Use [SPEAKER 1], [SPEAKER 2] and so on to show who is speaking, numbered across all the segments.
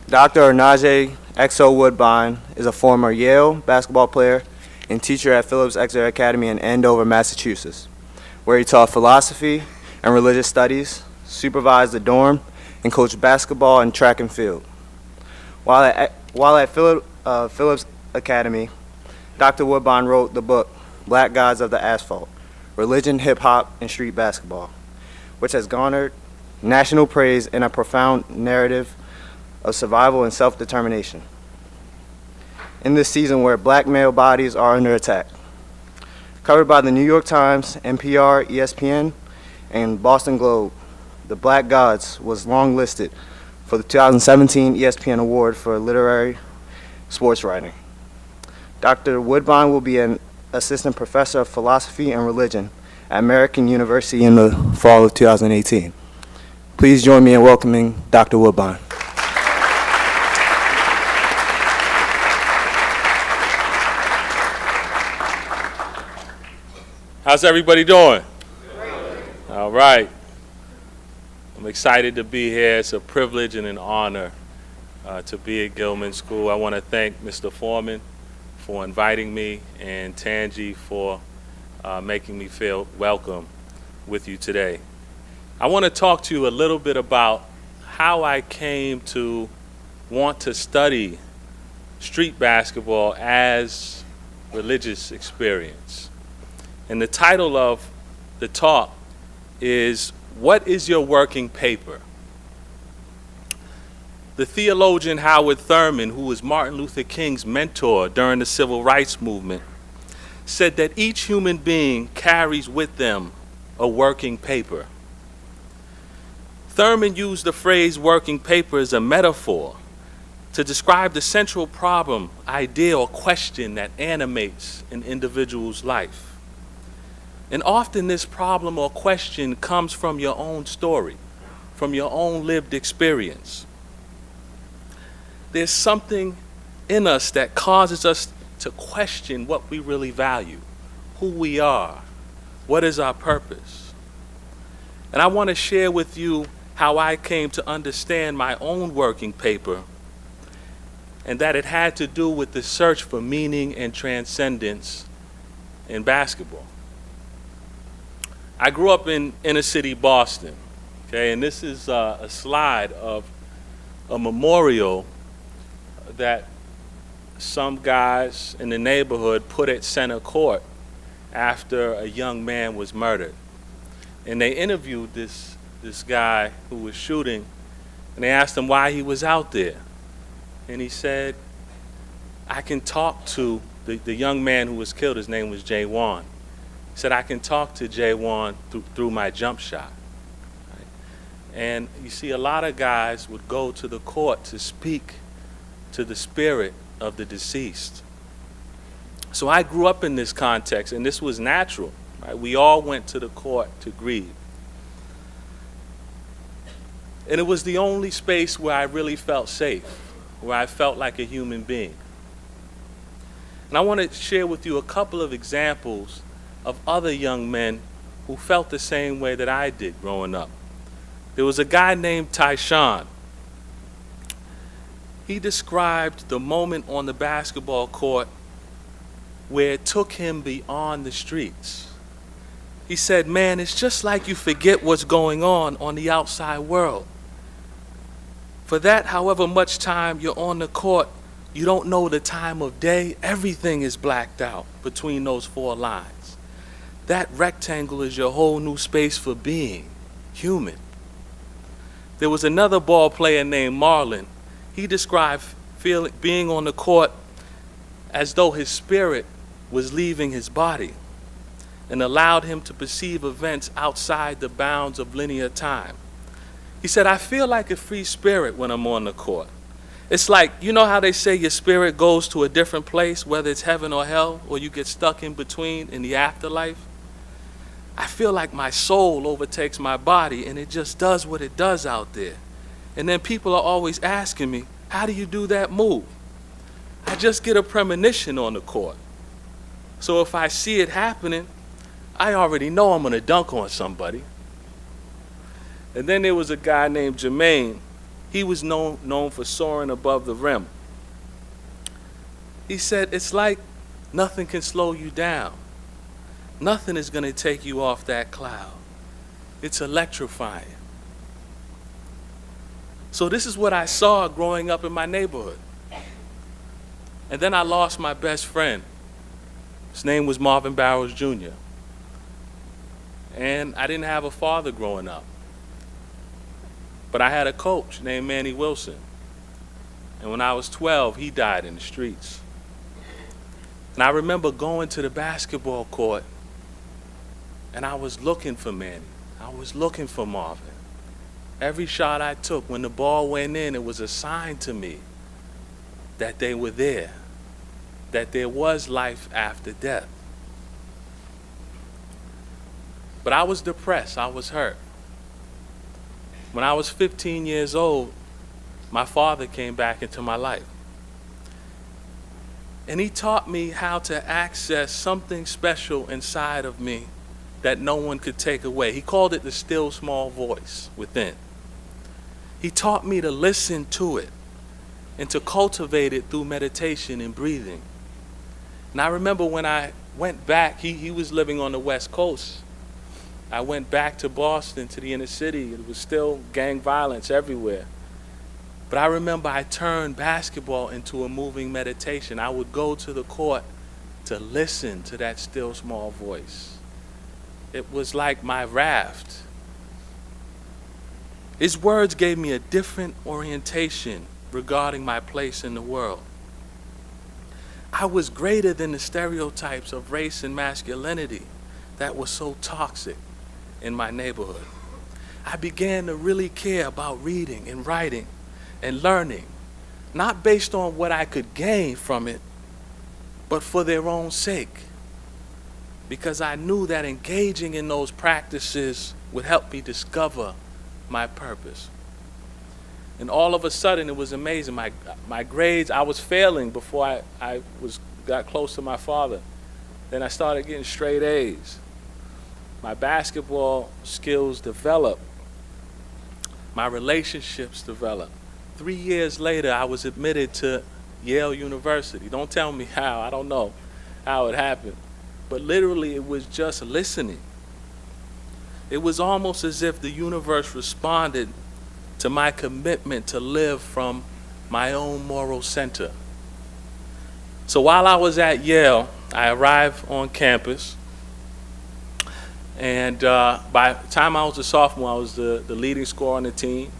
[SPEAKER 1] Dr. Onaje X Woodbine is a former Yale basketball player and teacher at Phillips Exeter Academy in Andover, Massachusetts, where he taught philosophy and religious studies, supervised the dorm, and coached basketball and track and field. While at Phillips Academy, Dr. Woodbine wrote the book Black Gods of the Asphalt: Religion, Hip Hop, and Street Basketball, which has garnered national praise and a profound narrative of survival and self-determination in this season where black male bodies are under attack. Covered by the New York Times, NPR, ESPN, and Boston Globe, The Black Gods was long listed for the 2017 ESPN Award for Literary Sports Writing. Dr. Woodbine will be an assistant professor of philosophy and religion at American University in the fall of 2018. Please join me in welcoming Dr. Woodbine.
[SPEAKER 2] How's everybody doing? All right. I'm excited to be here. It's a privilege and an honor to be at Gilman School. I want to thank Mr. Foreman for inviting me and Tangi for making me feel welcome with you today. I want to talk to you a little bit about how I came to want to study street basketball as religious experience. And the title of the talk is, What is Your Working Paper? The theologian Howard Thurman, who was Martin Luther King's mentor during the Civil Rights Movement, said that each human being carries with them a working paper. Thurman used the phrase working paper as a metaphor to describe the central problem, idea, or question that animates an individual's life. And often this problem or question comes from your own story, from your own lived experience. There's something in us that causes us to question what we really value, who we are, what is our purpose. And I want to share with you how I came to understand my own working paper, and that it had to do with the search for meaning and transcendence in basketball. I grew up in inner city Boston, okay, and this is a slide of a memorial that some guys in the neighborhood put at center court after a young man was murdered. And they interviewed this guy who was shooting, and they asked him why he was out there. And he said, I can talk to the young man who was killed. His name was Jay Wan. He said, I can talk to Jay Wan through my jump shot. Right? And you see, a lot of guys would go to the court to speak to the spirit of the deceased. So I grew up in this context, and this was natural. Right? We all went to the court to grieve. And it was the only space where I really felt safe, where I felt like a human being. And I want to share with you a couple of examples of other young men who felt the same way that I did growing up. There was a guy named Tyshawn. He described the moment on the basketball court where it took him beyond the streets. He said, man, it's just like you forget what's going on the outside world. For that, however much time you're on the court, you don't know the time of day. Everything is blacked out between those four lines. That rectangle is your whole new space for being human. There was another ball player named Marlon. He described being on the court as though his spirit was leaving his body and allowed him to perceive events outside the bounds of linear time. He said, I feel like a free spirit when I'm on the court. It's like, you know how they say your spirit goes to a different place, whether it's heaven or hell, or you get stuck in between in the afterlife? I feel like my soul overtakes my body and it just does what it does out there. And then people are always asking me, how do you do that move? I just get a premonition on the court. So if I see it happening, I already know I'm going to dunk on somebody. And then there was a guy named Jermaine He was known for soaring above the rim. He said, it's like nothing can slow you down. Nothing is going to take you off that cloud. It's electrifying. So this is what I saw growing up in my neighborhood. And then I lost my best friend. His name was Marvin Barrows Jr. And I didn't have a father growing up. But I had a coach named Manny Wilson. And when I was 12, he died in the streets. And I remember going to the basketball court, and I was looking for Manny. I was looking for Marvin. Every shot I took, when the ball went in, it was a sign to me that they were there, that there was life after death. But I was depressed. I was hurt. When I was 15 years old, my father came back into my life. And he taught me how to access something special inside of me that no one could take away. He called it the still small voice within. He taught me to listen to it and to cultivate it through meditation and breathing. And I remember when I went back, he was living on the West Coast. I went back to Boston, to the inner city. It was still gang violence everywhere. But I remember I turned basketball into a moving meditation. I would go to the court to listen to that still small voice. It was like my raft. His words gave me a different orientation regarding my place in the world. I was greater than the stereotypes of race and masculinity that were so toxic in my neighborhood. I began to really care about reading and writing and learning, not based on what I could gain from it, but for their own sake. Because I knew that engaging in those practices would help me discover my purpose. And all of a sudden, it was amazing. My grades, I was failing before I got close to my father. Then I started getting straight A's. My basketball skills developed. My relationships developed. 3 years later, I was admitted to Yale University. Don't tell me how. I don't know how it happened. But literally, it was just listening. It was almost as if the universe responded to my commitment to live from my own moral center. So while I was at Yale, I arrived on campus. And by the time I was a sophomore, I was the leading scorer on the team.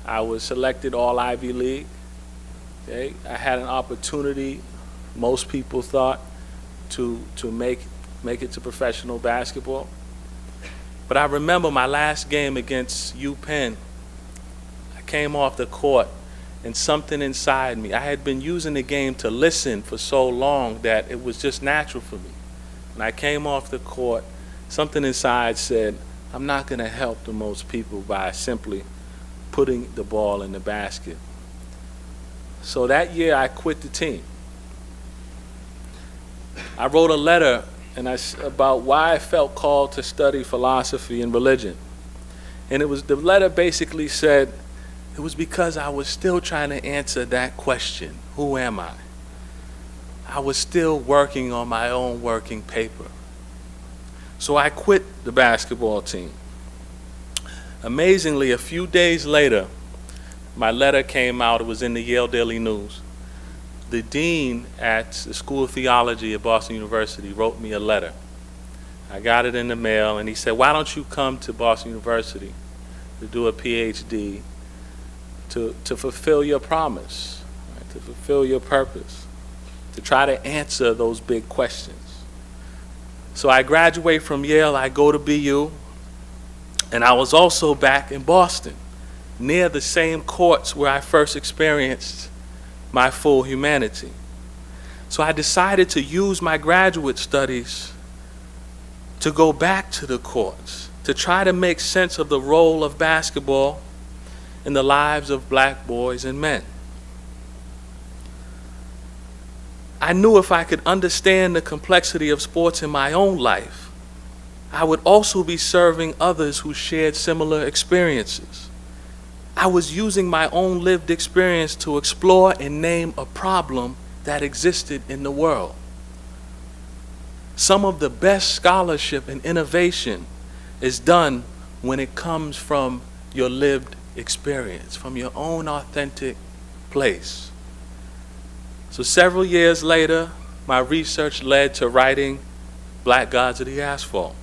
[SPEAKER 2] I was selected all Ivy League. Okay? I had an opportunity, most people thought, to make it to professional basketball. But I remember my last game against UPenn. I came off the court, and something inside me, I had been using the game to listen for so long that it was just natural for me. When I came off the court, something inside said, I'm not going to help the most people by simply putting the ball in the basket. So that year, I quit the team. I wrote a letter about why I felt called to study philosophy and religion. And the letter basically said, it was because I was still trying to answer that question, who am I? I was still working on my own working paper. So I quit the basketball team. Amazingly, a few days later, my letter came out. It was in the Yale Daily News. The dean at the School of Theology at Boston University wrote me a letter. I got it in the mail, and he said, why don't you come to Boston University to do a PhD to fulfill your promise, right, to fulfill your purpose, to try to answer those big questions. So I graduate from Yale, I go to BU, and I was also back in Boston, near the same courts where I first experienced my full humanity. So I decided to use my graduate studies to go back to the courts, to try to make sense of the role of basketball in the lives of black boys and men. I knew if I could understand the complexity of sports in my own life, I would also be serving others who shared similar experiences. I was using my own lived experience to explore and name a problem that existed in the world. Some of the best scholarship and innovation is done when it comes from your lived experience, from your own authentic place. So several years later, my research led to writing Black Gods of the Asphalt,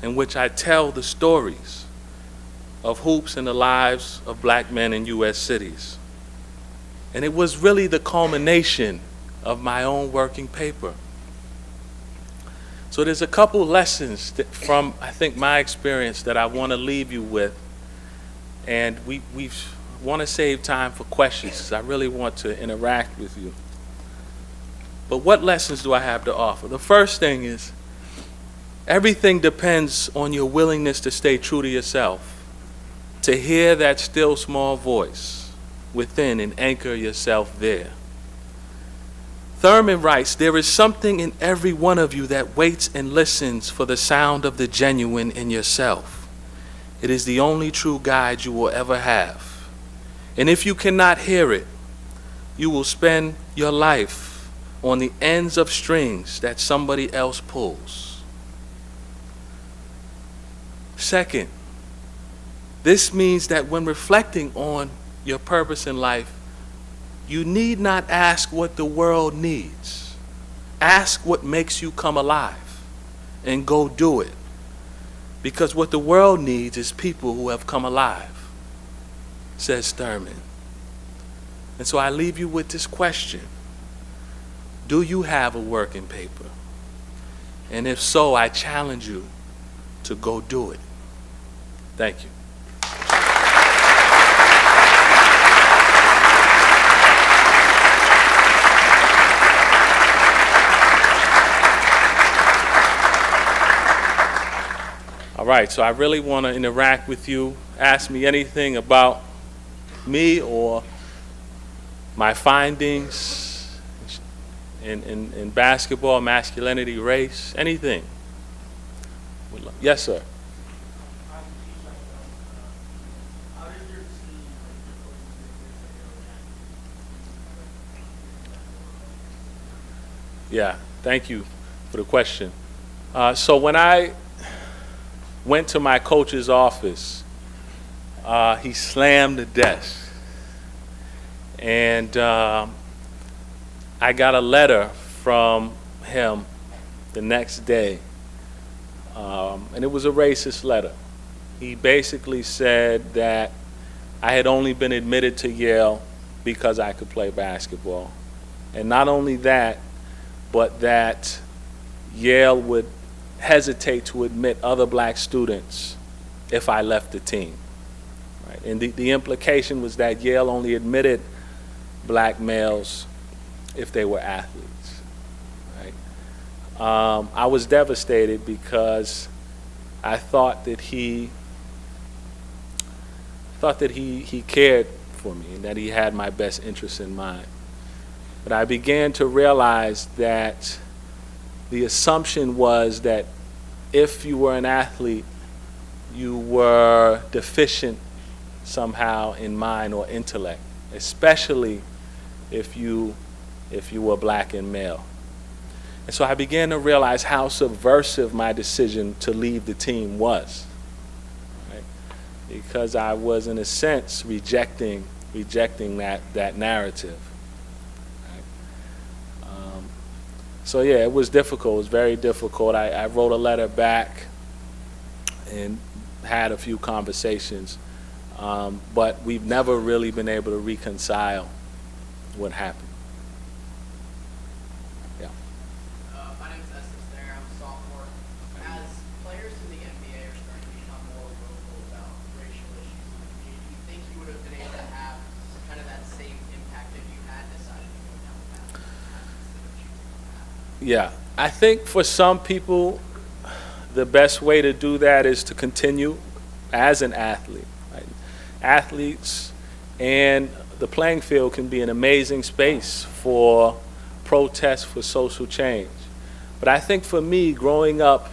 [SPEAKER 2] in which I tell the stories of hoops in the lives of black men in U.S. cities. And it was really the culmination of my own working paper. So there's a couple lessons from, I think, my experience that I want to leave you with. And we want to save time for questions, because I really want to interact with you. But what lessons do I have to offer? The first thing is, everything depends on your willingness to stay true to yourself, to hear that still small voice within and anchor yourself there. Thurman writes, there is something in every one of you that waits and listens for the sound of the genuine in yourself. It is the only true guide you will ever have. And if you cannot hear it, you will spend your life on the ends of strings that somebody else pulls. Second, this means that when reflecting on your purpose in life, you need not ask what the world needs. Ask what makes you come alive and go do it. Because what the world needs is people who have come alive, says Thurman. And so I leave you with this question. Do you have a working paper? And if so, I challenge you to go do it. Thank you. All right, so I really want to interact with you. Ask me anything about me or my findings in basketball, masculinity, race, anything. Yes, sir. Yeah, thank you for the question. So when I went to my coach's office, he slammed the desk. And I got a letter from him the next day. And it was a racist letter. He basically said that I had only been admitted to Yale because I could play basketball. And not only that, but that Yale would hesitate to admit other black students if I left the team. Right? And the implication was that Yale only admitted black males if they were athletes. Right? I was devastated because I thought that he cared for me and that he had my best interests in mind. But I began to realize that the assumption was that if you were an athlete, you were deficient somehow in mind or intellect, especially if you were black and male. And so I began to realize how subversive my decision to leave the team was, right? Because I was, in a sense, rejecting that narrative. So yeah, it was difficult. It was very difficult. I wrote a letter back and had a few conversations, but we've never really been able to reconcile what happened. Yeah.
[SPEAKER 3] My name is Estes there. I'm a sophomore. As players in the NBA are starting to become more vocal about racial issues in the community, do you think you would have been able to have kind of that same impact if you had decided to go down the path instead of choosing the path?
[SPEAKER 2] Yeah, I think for some people, the best way to do that is to continue as an athlete. Right? Athletes and the playing field can be an amazing space for protest, for social change. But I think for me, growing up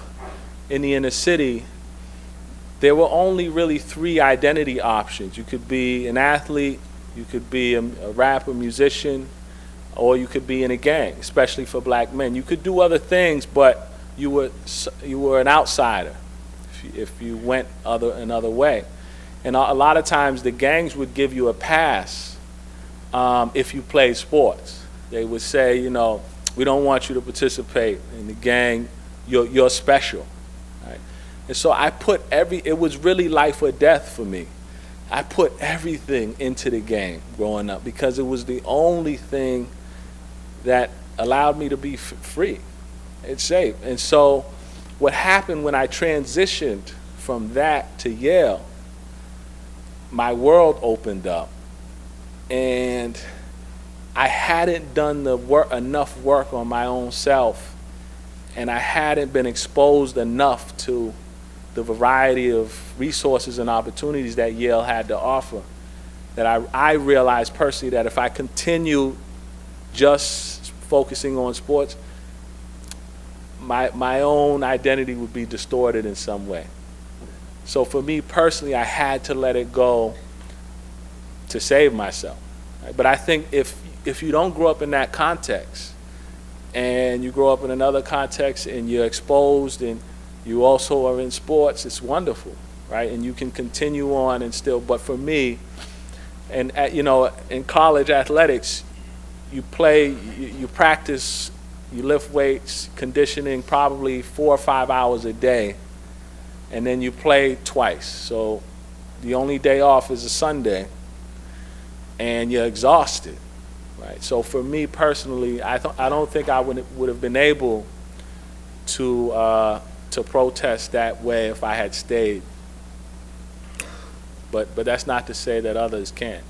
[SPEAKER 2] in the inner city, there were only really three identity options. You could be an athlete, you could be a rapper, musician, or you could be in a gang, especially for black men. You could do other things, but you were an outsider if you went another way. And a lot of times the gangs would give you a pass if you played sports. They would say, you know, we don't want you to participate in the gang, you're special. Right? And so I put it was really life or death for me. I put everything into the game growing up because it was the only thing that allowed me to be free. It's safe. And so what happened when I transitioned from that to Yale, my world opened up, and I hadn't done enough work on my own self, and I hadn't been exposed enough to the variety of resources and opportunities that Yale had to offer, that I realized personally that if I continue just focusing on sports, my own identity would be distorted in some way. So for me personally, I had to let it go to save myself. Right? But I think if you don't grow up in that context, and you grow up in another context and you're exposed and you also are in sports, it's wonderful, right? And you can continue on and still, but for me, and in college athletics, you play, you practice, you lift weights, conditioning probably 4 or 5 hours a day, and then you play twice. So the only day off is a Sunday, and you're exhausted, right? So for me personally, I don't think I would have been able to protest that way if I had stayed. But that's not to say that others can't.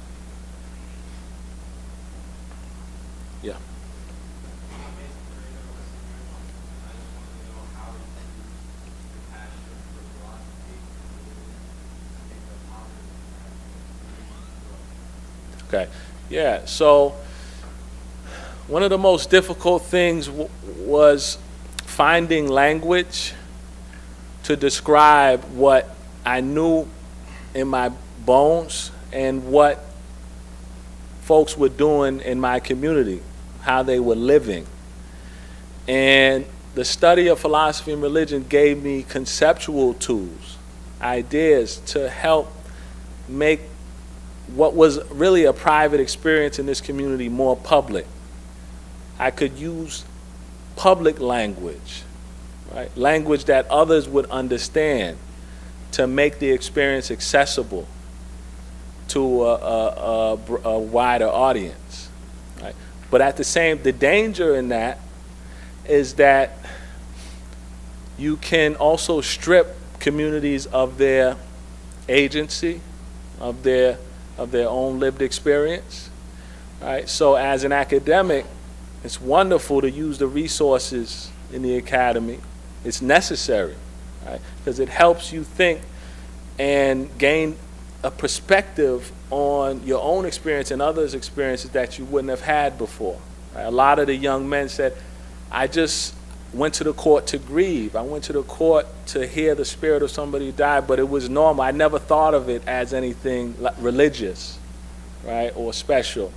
[SPEAKER 2] Yeah. Okay. Yeah. So one of the most difficult things was finding language to describe what I knew in my bones and what folks were doing in my community, how they were living. And the study of philosophy and religion gave me conceptual tools, ideas to help make what was really a private experience in this community more public. I could use public language, right? Language that others would understand to make the experience accessible to a wider audience, right? But at the danger in that is that you can also strip communities of their agency, of their own lived experience, right? So as an academic, it's wonderful to use the resources in the academy. It's necessary, right? Because it helps you think and gain a perspective on your own experience and others' experiences that you wouldn't have had before. Right? A lot of the young men said, I just went to the court to grieve. I went to the court to hear the spirit of somebody who died, but it was normal. I never thought of it as anything religious, right, or special.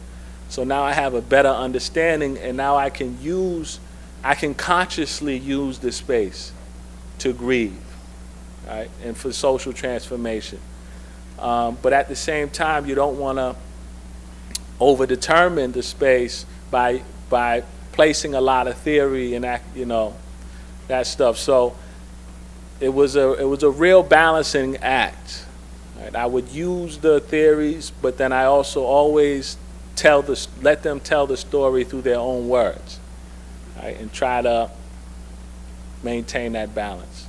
[SPEAKER 2] So now I have a better understanding, and now I can consciously use the space to grieve, right, and for social transformation. But at the same time, you don't want to overdetermine the space by placing a lot of theory and that stuff. So it was a real balancing act. Right? I would use the theories, but then I also always let them tell the story through their own words, right? And try to maintain that balance.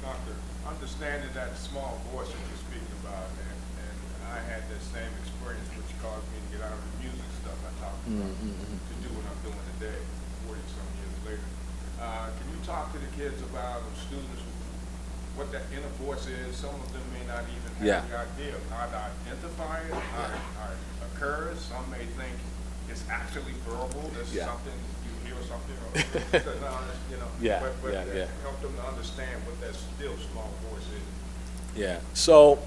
[SPEAKER 4] Doctor, understanding that small voice that you're speaking about, and I had that same experience, which caused me to get out of the music stuff I talked about to do what I'm doing today, 40-some years later. Can you talk to the kids about, or students, what that inner voice is? Some of them may not even have the idea of how to identify it, how it occurs. Some may think it's actually verbal. There's something you me or something, or, so, no, you know,
[SPEAKER 2] Yeah,
[SPEAKER 4] but
[SPEAKER 2] yeah.
[SPEAKER 4] help them to understand what that still small voice is.
[SPEAKER 2] Yeah. So,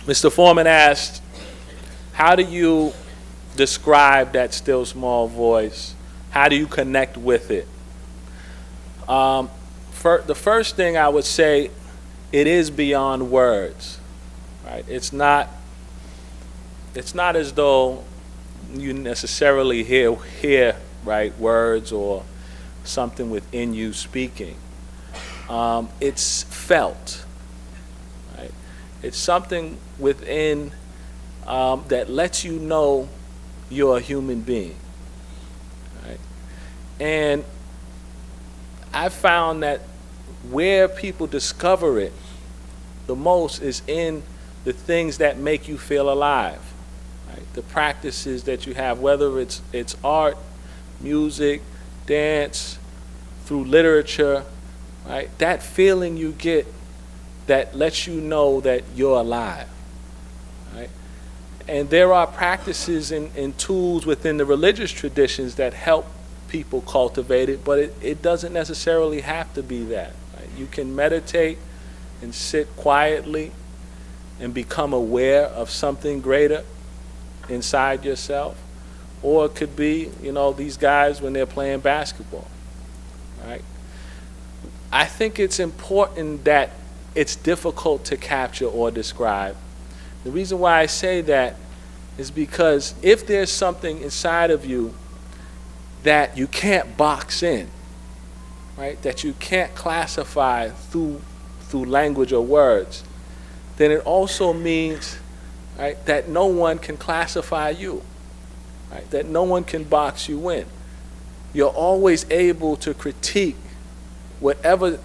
[SPEAKER 2] Mr. Foreman asked, how do you describe that still small voice? How do you connect with it? The first thing I would say, it is beyond words, right? It's not as though you necessarily hear right words or something within you speaking. It's felt, right? It's something within that lets you know you're a human being, right? And I found that where people discover it the most is in the things that make you feel alive, right? The practices that you have, whether it's art, music, dance, through literature, right? That feeling you get that lets you know that you're alive, right? And there are practices and tools within the religious traditions that help people cultivate it, but it doesn't necessarily have to be that, right? You can meditate and sit quietly and become aware of something greater inside yourself. Or it could be, these guys when they're playing basketball, right? I think it's important that it's difficult to capture or describe. The reason why I say that is because if there's something inside of you that you can't box in, right, that you can't classify through language or words, then it also means, right, that no one can classify you, right, that no one can box you in. You're always able to critique whatever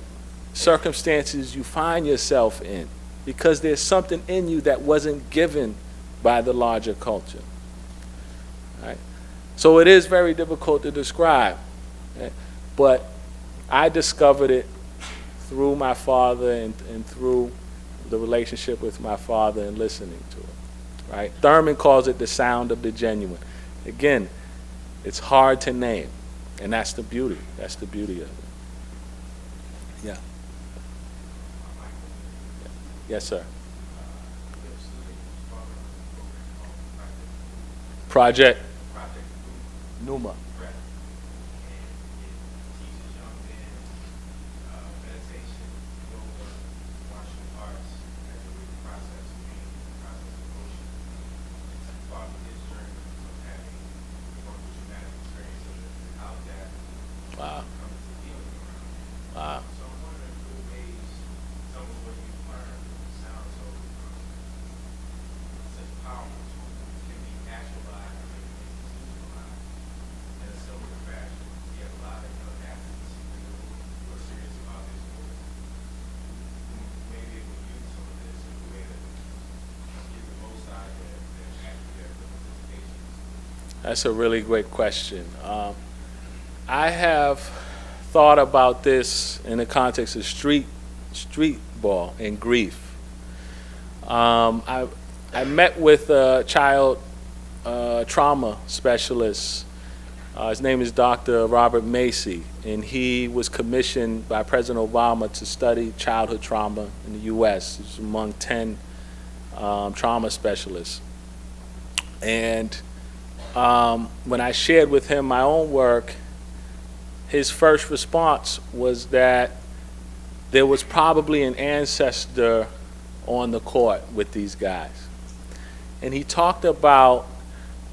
[SPEAKER 2] circumstances you find yourself in, because there's something in you that wasn't given by the larger culture, right? So it is very difficult to describe, right? But I discovered it through my father and through the relationship with my father and listening to it, right? Thurman calls it the sound of the genuine. Again, it's hard to name, and that's the beauty. That's the beauty of it. Yeah. Yes, sir. Project Numa. Wow. Wow. That's a really great question. I have thought about this in the context of street ball and grief. I met with a child trauma specialist. His name is Dr. Robert Macy, and he was commissioned by President Obama to study childhood trauma in the U.S. He's among 10 trauma specialists. And when I shared with him my own work, his first response was that there was probably an ancestor on the court with these guys. And he talked about,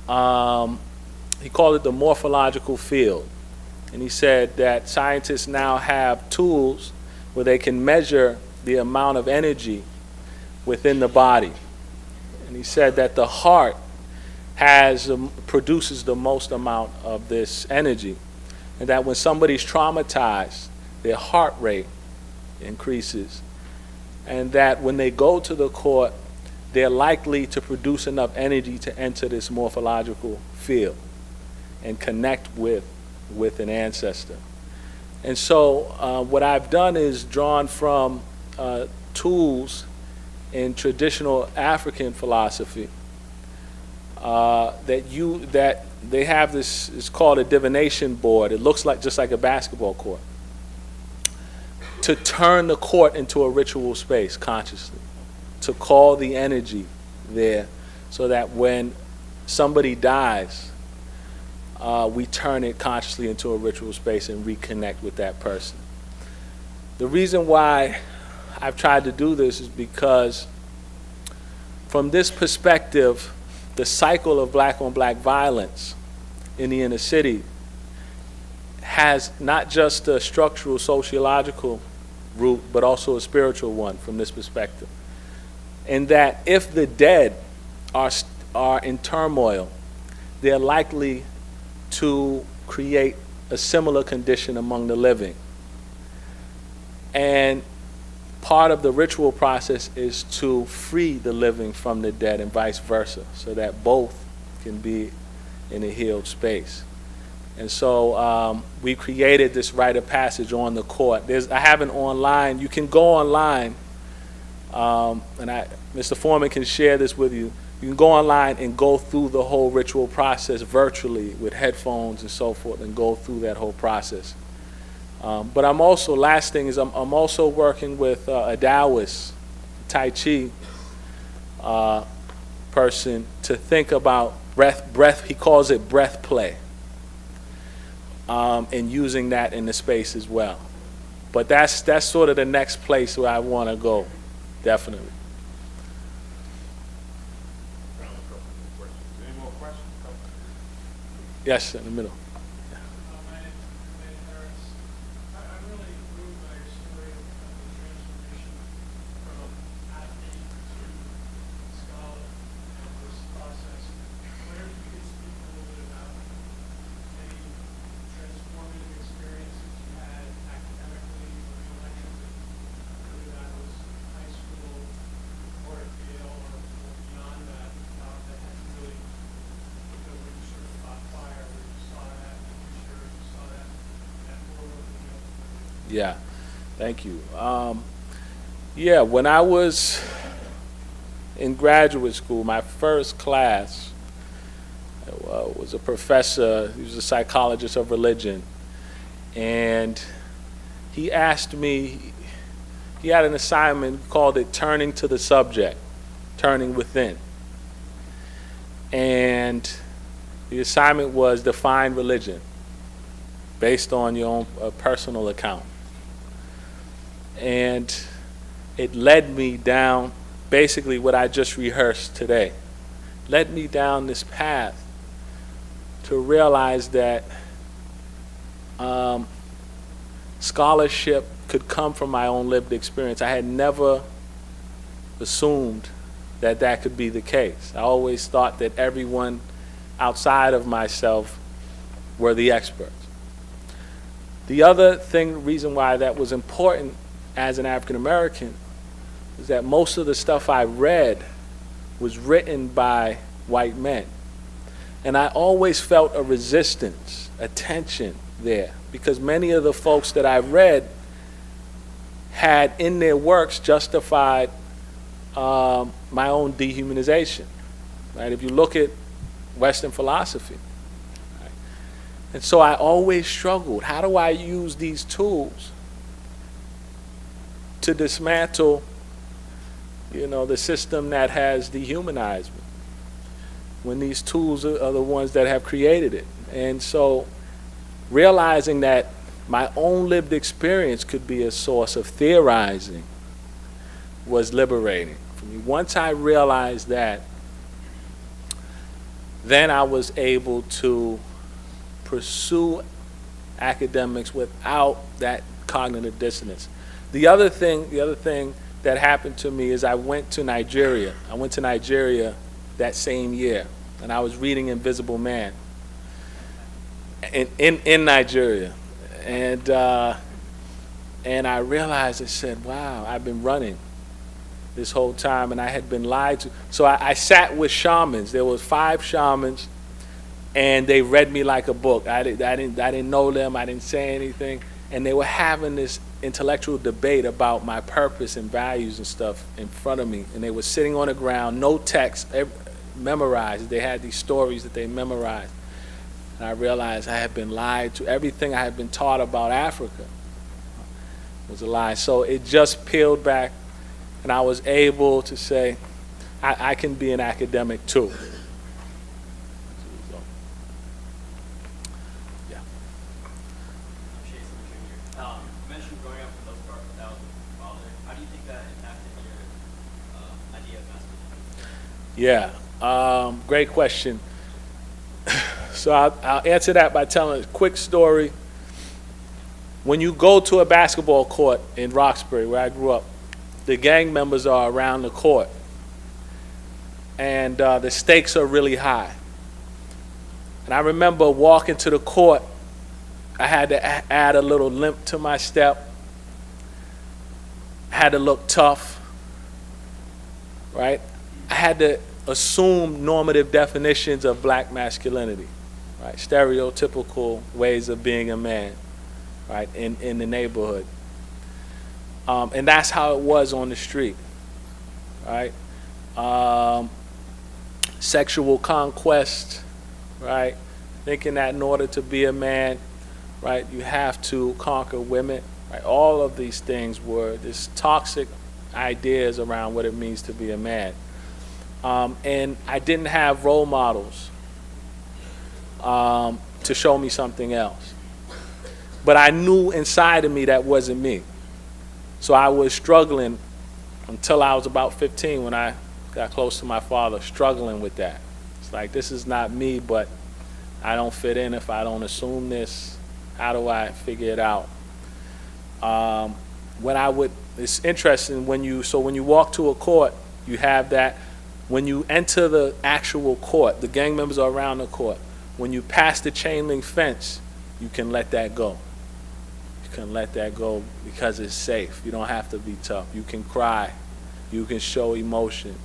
[SPEAKER 2] he called it the morphological field. And he said that scientists now have tools where they can measure the amount of energy within the body. And he said that the heart produces the most amount of this energy, and that when somebody's traumatized, their heart rate increases, and that when they go to the court, they're likely to produce enough energy to enter this morphological field and connect with an ancestor. And so what I've done is drawn from tools in traditional African philosophy that they have this, it's called a divination board. It looks like just like a basketball court. To turn the court into a ritual space consciously, to call the energy there so that when somebody dies, we turn it consciously into a ritual space and reconnect with that person. The reason why I've tried to do this is because from this perspective, the cycle of black-on-black violence in the inner city has not just a structural sociological root, but also a spiritual one from this perspective. And that if the dead are in turmoil, they're likely to create a similar condition among the living. And part of the ritual process is to free the living from the dead and vice versa, so that both can be in a healed space. And so we created this rite of passage on the court. I have it online. You can go online, and Mr. Foreman can share this with you. You can go online and go through the whole ritual process virtually with headphones and so forth, and go through that whole process. But I'm also, last thing is I'm also working with a Taoist, Tai Chi person to think about breath, he calls it breath play, and using that in the space as well. But that's sort of the next place where I want to go, definitely.
[SPEAKER 4] Any more questions?
[SPEAKER 2] Yes, in the middle. Yeah, thank you. Yeah, when I was in graduate school, my first class was a professor, he was a psychologist of religion, and he asked me, he had an assignment, called it Turning to the Subject, Turning Within. And the assignment was define religion based on your own personal account. And it led me down basically what I just rehearsed today. Led me down this path to realize that scholarship could come from my own lived experience. I had never assumed that that could be the case. I always thought that everyone outside of myself were the experts. The other reason why that was important as an African American is that most of the stuff I read was written by white men. And I always felt a resistance, a tension there, because many of the folks that I read had in their works justified my own dehumanization. Right? If you look at Western philosophy. Right? And so I always struggled. How do I use these tools to dismantle, the system that has dehumanized me, when these tools are the ones that have created it? And so realizing that my own lived experience could be a source of theorizing was liberating for me. Once I realized that, then I was able to pursue academics without that cognitive dissonance. The other thing that happened to me is I went to Nigeria. I went to Nigeria that same year, and I was reading Invisible Man in Nigeria. And I realized, I said, wow, I've been running this whole time, and I had been lied to. So I sat with shamans. There was 5 shamans, and they read me like a book. I didn't know them. I didn't say anything. And they were having this intellectual debate about my purpose and values and stuff in front of me. And they were sitting on the ground, no text. memorized. They had these stories that they memorized. And I realized I had been lied to. Everything I had been taught about Africa was a lie. So it just peeled back, and I was able to say, I can be an academic too. So, yeah.
[SPEAKER 5] I'm Chase Jr. You mentioned growing up for the most part without a father. How do you think that impacted your idea of masculinity?
[SPEAKER 2] Yeah, great question. So I'll answer that by telling a quick story. When you go to a basketball court in Roxbury, where I grew up, the gang members are around the court, and the stakes are really high. And I remember walking to the court, I had to add a little limp to my step. I had to look tough, right? I had to assume normative definitions of black masculinity, right? Stereotypical ways of being a man, right, in the neighborhood. And that's how it was on the street, right? Sexual conquest, right? Thinking that in order to be a man, right, you have to conquer women, right? All of these things were this toxic ideas around what it means to be a man. And I didn't have role models to show me something else. But I knew inside of me that wasn't me. So I was struggling until I was about 15 when I got close to my father, struggling with that. It's like, this is not me, but I don't fit in if I don't assume this. How do I figure it out? It's interesting when you walk to a court, you have that. When you enter the actual court, the gang members are around the court. When you pass the chain link fence, you can let that go. You can let that go because it's safe. You don't have to be tough. You can cry. You can show emotion,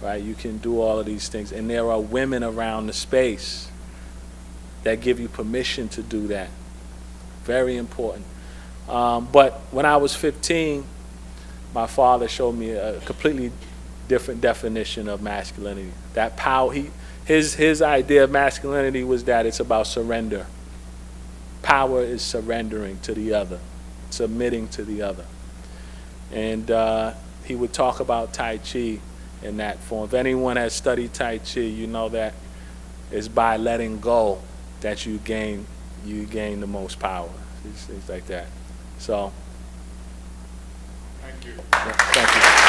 [SPEAKER 2] right? You can do all of these things. And there are women around the space that give you permission to do that. Very important. But when I was 15, my father showed me a completely different definition of masculinity. That power, his idea of masculinity was that it's about surrender. Power is surrendering to the other, submitting to the other. And he would talk about Tai Chi in that form. If anyone has studied Tai Chi, you know that it's by letting go that you gain the most power. Things like that. So,
[SPEAKER 4] Thank you.
[SPEAKER 2] yeah, thank you.